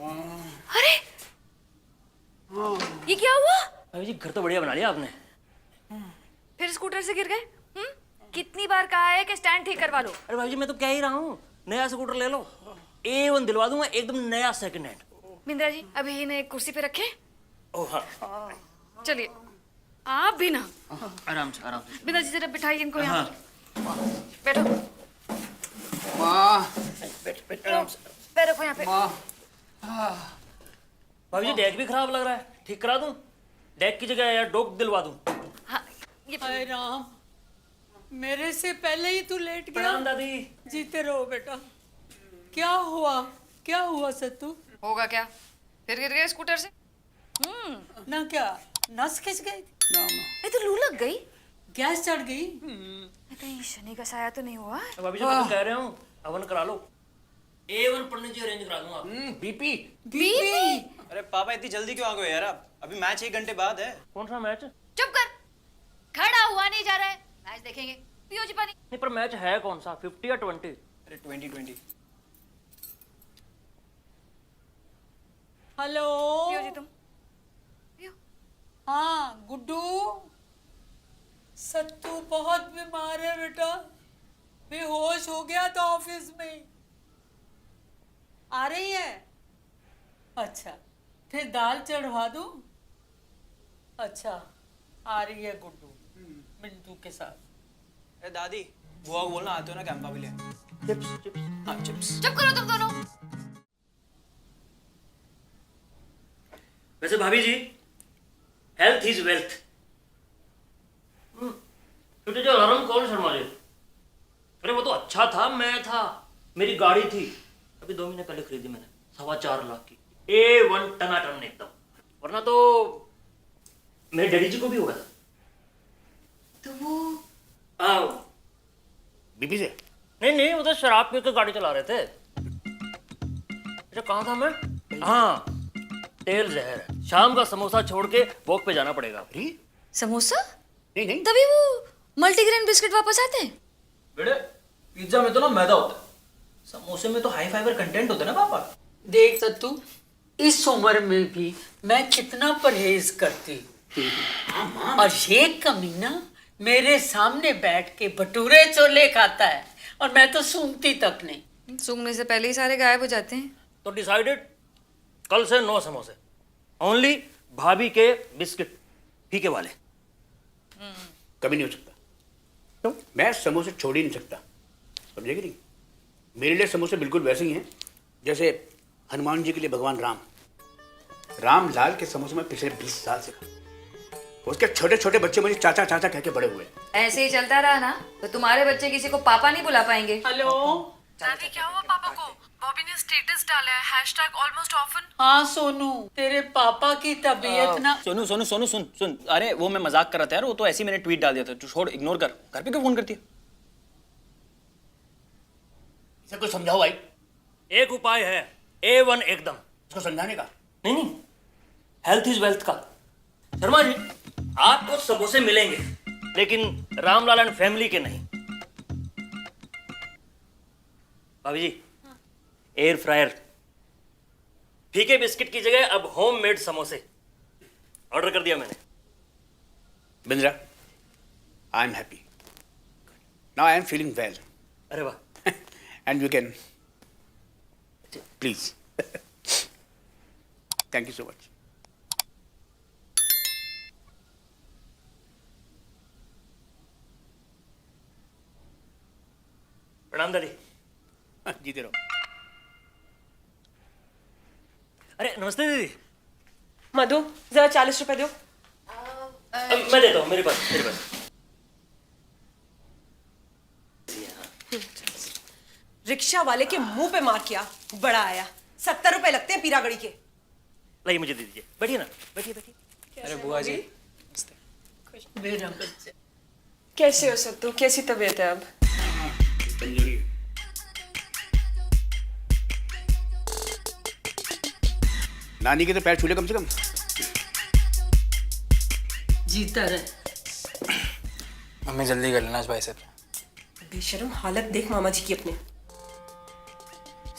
अरे ये क्या हुआ? भाभी जी घर तो बढ़िया बना लिया आपने। फिर स्कूटर से गिर गए? कितनी बार कहा है कि स्टैंड ठीक करवा लो। अरे भाभी जी मैं तो कह ही रहा हूँ नया स्कूटर ले लो, A1 दिलवा दूंगा एकदम नया सेकंड हैंड। बिंद्रा जी अभी इन्हें कुर्सी पे रखे। ओह हाँ चलिए आप भी ना। आराम से आराम से। बिंद्रा जी जरा बिठाइए इनको यहाँ। हाँ बैठो बैठ आराम से। पैर रखो यहाँ पे। भाभी जी डेक भी खराब लग रहा है, ठीक करा दूं? डेक की जगह यार डोक दिलवा दूं? हाँ ये हाय राम, मेरे से पहले ही तू लेट गया। प्रणाम दादी। जीते रहो बेटा। क्या हुआ सत्तू? होगा क्या, फिर गिर गए स्कूटर से? ना क्या नस खिंच गई? ये तो लू लग गई। गैस चढ़ गई? कहीं शनि का साया तो नहीं हुआ? भाभी जी मैं तो कह रहा हूँ हवन करा लो, A1 पढ़ने जी अरेंज करा दूंगा। बीपी। बीपी? अरे पापा इतनी जल्दी क्यों आ गए यार आप? अभी मैच 1 घंटे बाद है। कौन सा मैच? चुप कर, खड़ा हुआ नहीं जा रहा है। मैच देखेंगे, पियो जी पानी। नहीं पर मैच है कौन सा, 50 या 20? अरे 2020। हेलो। पियो जी तुम पियो। हाँ गुड्डू, सत्तू बहुत बीमार है बेटा, बेहोश हो गया था ऑफिस में। आ रही है? अच्छा फिर दाल चढ़वा दूं? अच्छा आ रही है गुड्डू मिंटू के साथ। अरे दादी बुआ को बोलना आते हो ना कैंपा भी ले। चिप्स। हाँ चिप्स। चुप करो तुम दोनों। वैसे भाभी जी हेल्थ इज वेल्थ। तो जो अलार्म कौन शर्मा जी? अरे वो तो अच्छा था, मैं था, मेरी गाड़ी थी, अभी 2 महीने पहले खरीदी मैंने, 4.25 लाख की, A1 टनाटन एकदम। वरना तो मेरे डैडी जी को भी हुआ था। तो वो हाँ बीपी से? नहीं वो तो शराब पी के गाड़ी चला रहे थे। अच्छा कहाँ था मैं? हाँ तेल जहर है, शाम का समोसा छोड़ के वॉक पे जाना पड़ेगा। अरे समोसा? नहीं तभी वो मल्टीग्रेन बिस्किट वापस आते हैं। बेटे पिज्जा में तो ना मैदा होता है, समोसे में तो हाई फाइबर कंटेंट होता है ना पापा। देख सत्तू, इस उम्र में भी मैं कितना परहेज करती हूँ, और ये कमीना मेरे सामने बैठ के भटूरे छोले खाता है और मैं तो सूंघती तक नहीं। सूंघने से पहले ही सारे गायब हो जाते हैं। तो डिसाइडेड, कल से 9 समोसे, ओनली भाभी के बिस्किट फीके वाले। कभी नहीं हो सकता। तो मैं समोसे छोड़ ही नहीं सकता, समझेगी नहीं? मेरे लिए समोसे बिल्कुल वैसे ही हैं जैसे हनुमान जी के लिए भगवान राम। राम लाल के समोसे में पिछले 20 साल से खा, उसके छोटे छोटे बच्चे मुझे चाचा चाचा कह के बड़े हुए। ऐसे ही चलता रहा ना तो तुम्हारे बच्चे किसी को पापा नहीं बुला पाएंगे। हेलो दादी क्या हुआ पापा को? बॉबी ने स्टेटस डाला है #almost often। हाँ सोनू, तेरे पापा की तबीयत ना। सोनू सोनू सोनू सुन, अरे वो मैं मजाक कर रहा था यार, वो तो ऐसे ही मैंने ट्वीट डाल दिया था, तू छोड़, इग्नोर कर। घर पे क्यों फोन करती है? इसे कुछ समझाओ भाई, एक उपाय है A1 एकदम। इसको समझाने का। नहीं हेल्थ इज वेल्थ का। शर्मा जी आपको समोसे मिलेंगे लेकिन रामलाल एंड फैमिली के नहीं। भाभी जी एयर फ्रायर, फीके बिस्किट की जगह अब होममेड समोसे ऑर्डर कर दिया मैंने। Bindra, I am happy now, I am feeling well अरे वाह। And you can please. Thank you so much. प्रणाम दादी। जीते रहो। अरे नमस्ते दीदी। मधु जरा 40 रुपए दो। मैं देता हूँ, मेरे पास। रिक्शा वाले के मुंह पे मार किया, बड़ा आया। 70 रुपए लगते हैं पीरागढ़ी के। लाइए मुझे दे दीजिए, बैठिए ना, बैठिए। अरे बुआ जी मेरा बच्चा कैसे हो सत्तू, कैसी तबीयत है अब? नानी के तो पैर छूले कम से कम। जीता रहे। मम्मी जल्दी कर लेना इस भाई से। बेशरम हालत देख मामा जी की अपने।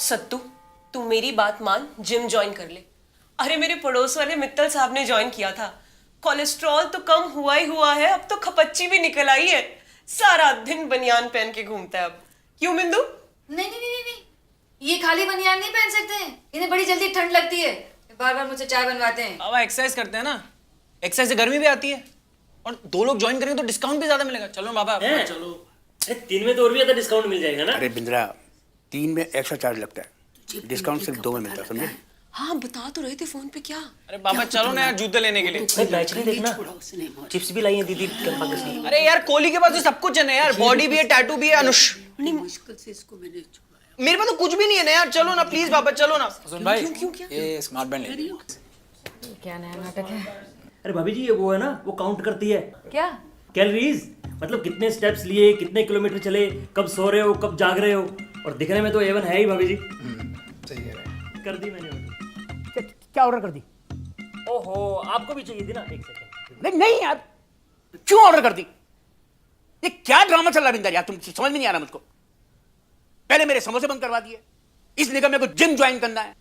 सत्तू तू मेरी बात मान, जिम ज्वाइन कर ले। अरे मेरे पड़ोस वाले मित्तल साहब ने ज्वाइन किया था। कोलेस्ट्रॉल तो कम हुआ ही हुआ है, अब तो खपच्ची भी निकल आई है। सारा दिन बनियान पहन के घूमता है अब। क्यों बिंदु? नहीं नहीं नहीं नहीं, ये खाली बनियान नहीं पहन सकते हैं, इन्हें बड़ी जल्दी ठंड लगती है, बार बार मुझसे चाय बनवाते हैं। बाबा एक्सरसाइज करते हैं ना, एक्सरसाइज से गर्मी भी आती है, और 2 लोग ज्वाइन करेंगे तो डिस्काउंट भी ज्यादा मिलेगा। चलो बाबा हैं? चलो। अरे 3 में तो और भी ज्यादा डिस्काउंट मिल जाएगा ना। अरे बिंद्रा, 3 में एक्स्ट्रा चार्ज लगता है, डिस्काउंट सिर्फ 2 में मिलता है, समझे? हाँ बता तो रहे थे फोन पे। क्या? अरे बाबा चलो ना यार, जूते लेने के लिए। भाई मैच नहीं देखना, चिप्स भी लाई हैं दीदी कल से। अरे यार कोहली के पास तो सब कुछ है ना यार, बॉडी भी है, टैटू भी है। अनुष मुश्किल से इसको मैंने छुड़ाया। मेरे पास तो कुछ भी नहीं है ना यार, चलो ना प्लीज बाबा, चलो ना। सुन भाई, क्या? ये स्मार्ट बैंड ले। क्या नया नाटक है? अरे भाभी जी, ये वो है ना, वो काउंट करती है क्या? कैलोरीज, मतलब कितने स्टेप्स लिए, कितने किलोमीटर चले, कब सो रहे हो, कब जाग रहे हो, और दिखने में तो A1 है ही भाभी जी। सही है। कर दी मैंने ऑर्डर। क्या ऑर्डर कर दी? ओहो, आपको भी चाहिए थी ना? एक सेकंड। नहीं नहीं यार, क्यों ऑर्डर कर दी? ये क्या ड्रामा चल रहा है बिंदा यार, तुम समझ में नहीं आ रहा मुझको। पहले मेरे समोसे बंद करवा दिए, इस निगम मेरे को जिम ज्वाइन करना है,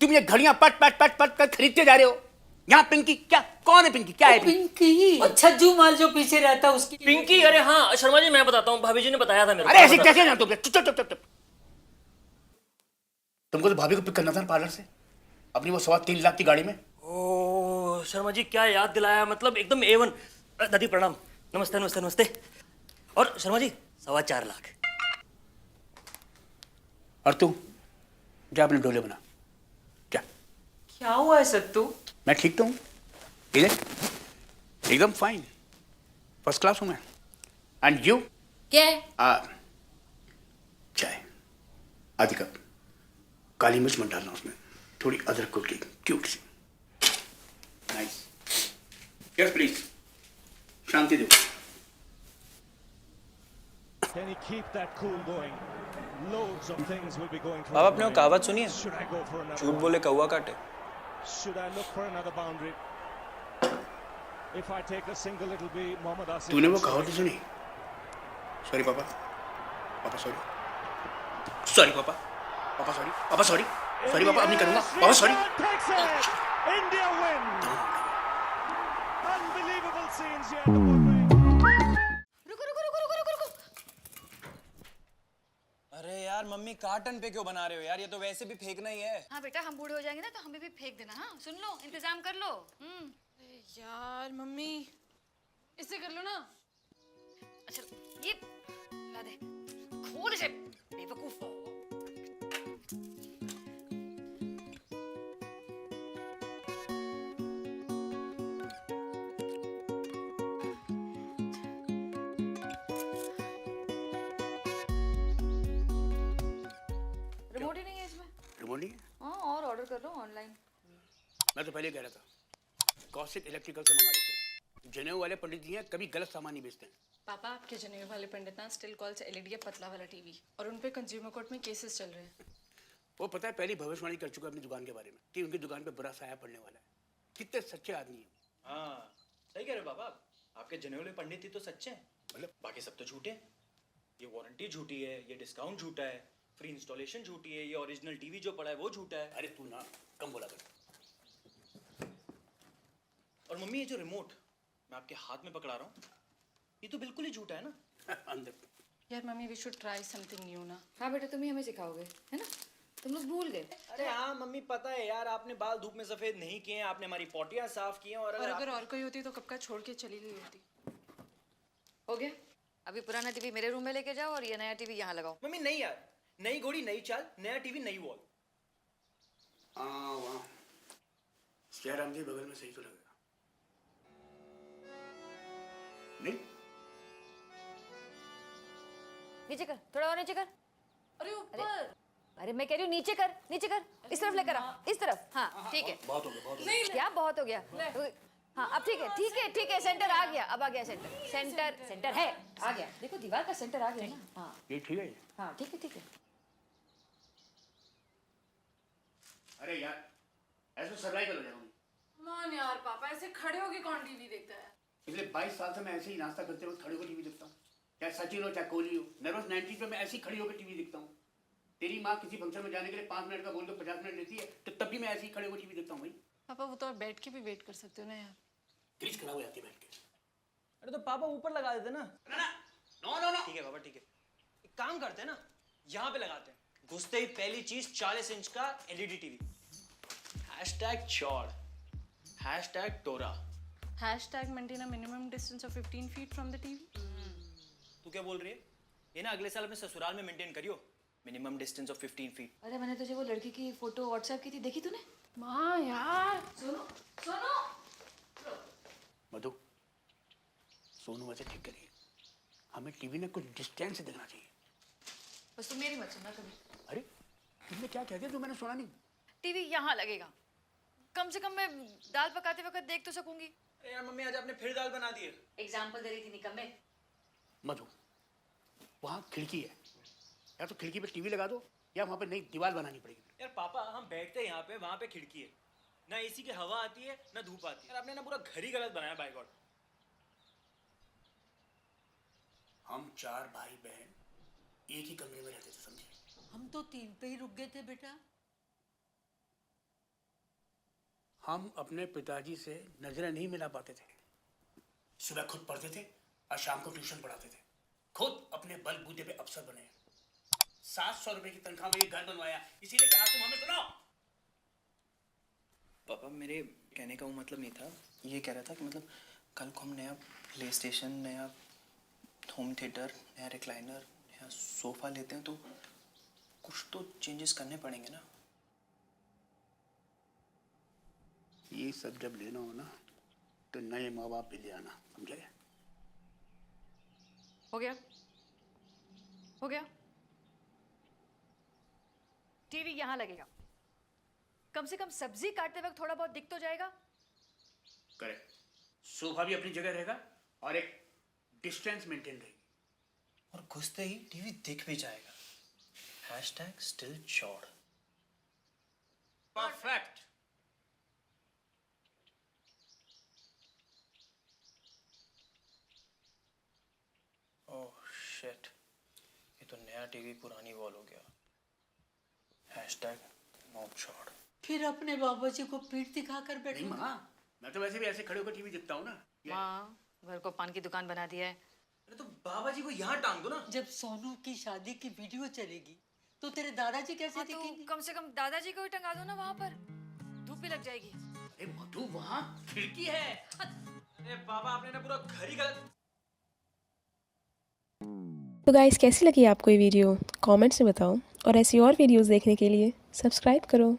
तुम ये घड़ियां पट पट पट पट कर खरीदते जा रहे हो। यहाँ पिंकी, क्या कौन है पिंकी? क्या है पिंकी? पिंकी और छज्जू माल जो पीछे रहता है उसकी। पिंकी? अरे हाँ शर्मा जी, मैं बताता हूँ, भाभी जी ने बताया था मेरे को। अरे ऐसे कैसे जानते हो? चुप चुप चुप चुप। तुमको तो भाभी को पिक करना था पार्लर से, अपनी वो 3.25 लाख की गाड़ी में। ओ शर्मा जी, क्या याद दिलाया, मतलब एकदम A1। दादी प्रणाम, नमस्ते नमस्ते नमस्ते। और शर्मा जी 4.25 लाख। और तू जा अपने डोले बना, क्या? क्या हुआ है सत्तू? मैं ठीक तो हूँ, इधर एकदम फाइन, फर्स्ट क्लास हूँ मैं। And you? क्या है? चाय आधी कप, काली मिर्च मत डालना उसमें, थोड़ी अदरक कुट की, क्यूट सी। नाइस। यस प्लीज, शांति दो। Can he keep that cool going? Loads of things will be going through. बाबा अपने को कहावत सुनी है, Should I go for another? झूठ बोले कौवा काटे। Should I look for another boundary? If I take a single, it'll be Mohammad Asif. तूने वो कहावत सुनी? सॉरी पापा, पापा सॉरी, सॉरी पापा, पापा सॉरी, पापा सॉरी, सॉरी पापा, अब नहीं करूँगा, पापा sorry. Takes it. India win. Unbelievable scenes here. at the World Cup. रुको रुको रुको रुको रुको रुको। अरे यार मम्मी, कार्टन पे क्यों बना रहे हो यार, ये तो वैसे भी फेंकना ही है। हाँ बेटा, हम बूढ़े हो जाएंगे ना तो हमें भी फेंक देना। हाँ सुन लो, इंतजाम कर लो। यार मम्मी, इसे कर लो ना। अच्छा ये ला दे, खोल इसे बेवकूफ। रिमोट ही नहीं है इसमें। रिमोट नहीं है? हाँ, और ऑर्डर कर लो ऑनलाइन। मैं तो पहले कह रहा था, कौशिक इलेक्ट्रिकल से मंगा लेते हैं, जनेऊ वाले पंडित जी हैं, कभी गलत सामान नहीं बेचते हैं। पापा, आपके जनेऊ वाले पंडित ना स्टिल कॉल से एलईडी या पतला वाला टीवी, और उन पे कंज्यूमर कोर्ट में केसेस चल रहे हैं। वो पता है, पहली भविष्यवाणी कर चुका है अपनी दुकान के बारे में कि उनकी दुकान पे बुरा साया पड़ने वाला है। कितने सच्चे आदमी हैं। हाँ सही कह रहे हो बाबा, आपके जनेऊ वाले पंडित ही तो सच्चे हैं, मतलब बाकी सब तो झूठे हैं। ये वारंटी झूठी है, ये डिस्काउंट झूठा है, फ्री इंस्टॉलेशन झूठी है, ये ओरिजिनल टीवी जो पड़ा है वो झूठा है। अरे तू ना कम बोला कर। और मम्मी, ये जो रिमोट मैं आपके हाथ में पकड़ा रहा हूँ, ये तो बिल्कुल ही झूठा है ना। अंदर यार mummy, we should try something new ना। हाँ बेटा, तुम ही हमें सिखाओगे, है ना? तुम लोग भूल गए। अरे हाँ मम्मी, पता है यार, आपने बाल धूप में सफेद नहीं किए हैं, आपने हमारी पोटियां साफ की हैं, और अगर और कोई होती तो कब का छोड़ के चली गई होती। हो गया? अभी पुराना टीवी मेरे रूम में लेके जाओ और ये नया टीवी यहाँ लगाओ। मम्मी नहीं यार, नई घोड़ी नई चाल, नया टीवी नई वॉल। हाँ वहाँ जयराम जी बगल में सही तो लगेगा नहीं? नीचे कर, थोड़ा और नीचे कर। अरे ऊपर। अरे मैं कह रही हूँ नीचे कर, नीचे कर, इस तरफ लेकर आ, इस तरफ। हाँ ठीक है। बहुत हो गया, बहुत हो गया। क्या बहुत हो गया? हाँ अब ठीक है, ठीक है, ठीक है, सेंटर आ गया, अब आ गया सेंटर, सेंटर सेंटर है, आ गया। देखो दीवार का सेंटर आ गया ना। हाँ ये ठीक है ये? हाँ ठीक है, ठीक है। अरे यार ऐसे सर्वाइवल हो जाऊंगी। मान यार पापा, ऐसे खड़े होके कौन टीवी देखता है? पिछले 22 साल से मैं ऐसे ही नाश्ता करते हुए खड़े होकर टीवी देखता हूँ, चाहे सचिन हो चाहे कोहली हो। नर्वस 90s में मैं ऐसे ही खड़ी होकर टीवी देखता हूँ। तेरी माँ किसी फंक्शन में जाने के लिए 5 मिनट का बोल दो 50 मिनट लेती है, तो तब भी मैं ऐसे ही खड़े होकर टीवी देखता हूँ भाई। पापा वो तो आप बैठ के भी वेट कर सकते हो ना यार। क्रिश खड़ा हो जाती है बैठ के। अरे तो पापा ऊपर लगा देते ना। नो ठीक है पापा ठीक है, एक काम करते हैं ना, यहाँ पे लगाते हैं। घुसते ही पहली चीज 40 इंच का एलईडी टीवी। #चौड़, #टोरा। Hashtag maintain a minimum distance of 15 feet from the TV. तू क्या बोल रही है? ये ना अगले साल अपने ससुराल में मेंटेन करियो, मिनिमम डिस्टेंस ऑफ 15 फीट। अरे मैंने तुझे वो लड़की की फोटो व्हाट्सएप की थी, देखी तूने? माँ यार सुनो मधु, सोनू वैसे ठीक करिए, हमें टीवी में कुछ डिस्टेंस से देखना चाहिए। बस तुम मेरी मत सुनना कभी। अरे तुमने क्या कह दिया जो मैंने सुना नहीं? टीवी यहाँ लगेगा, कम से कम मैं दाल पकाते वक्त देख तो सकूंगी। अरे यार मम्मी आज आपने फिर दाल बना दी है। एग्जाम्पल दे रही थी निकम्मे। मधु, वहाँ खिड़की है, या तो खिड़की पे टीवी लगा दो या वहाँ पे नई दीवार बनानी पड़ेगी। यार पापा हम बैठते हैं यहाँ पे, वहाँ पे खिड़की है, ना एसी की हवा आती है ना धूप आती है। यार आपने ना पूरा घर ही गलत बनाया बाय गॉड। हम 4 भाई बहन एक ही कमरे में रहते थे, समझे? हम तो 3 पे ही रुक गए थे बेटा। हम अपने पिताजी से नजरें नहीं मिला पाते थे। सुबह खुद पढ़ते थे और शाम को ट्यूशन पढ़ाते थे। खुद अपने बलबूते पे अफसर बने। 700 रुपए की तनख्वाह में ये घर बनवाया, इसीलिए कि आज तुम हमें सुनाओ। पापा मेरे कहने का वो मतलब नहीं था, ये कह रहा था कि मतलब कल को हम नया प्ले स्टेशन, नया होम थिएटर, नया रिक्लाइनर, नया सोफा लेते हैं तो कुछ तो चेंजेस करने पड़ेंगे ना। ये सब जब लेना हो ना तो नए माँ बाप भी ले आना, समझे? हो गया टीवी यहाँ लगेगा, कम से कम सब्जी काटते वक्त थोड़ा बहुत दिख तो जाएगा। करेक्ट, सोफा भी अपनी जगह रहेगा और एक डिस्टेंस मेंटेन रहेगी। और घुसते ही टीवी दिख भी जाएगा। #StillChord। परफेक्ट। ओह शिट, ये तो नया टीवी पुरानी वॉल हो गया। #NoChord। फिर अपने बाबा जी को पीठ दिखाकर बैठे। नहीं माँ, मैं तो वैसे भी ऐसे खड़े होकर टीवी देखता हूँ ना। माँ घर को पान की दुकान बना दिया है। अरे तो बाबा जी को यहाँ टांग दो ना। जब सोनू की शादी की वीडियो चलेगी तो तेरे दादाजी कैसे हाँ, तो दिखेंगे? कम से कम दादाजी को ही टंगा दो ना वहाँ पर, धूप भी लग जाएगी। अरे मधु, वहाँ खिड़की है। अरे बाबा आपने ना पूरा घर ही गलत। तो गाइस कैसी लगी आपको ये वीडियो कमेंट्स में बताओ और ऐसी और वीडियोस देखने के लिए सब्सक्राइब करो।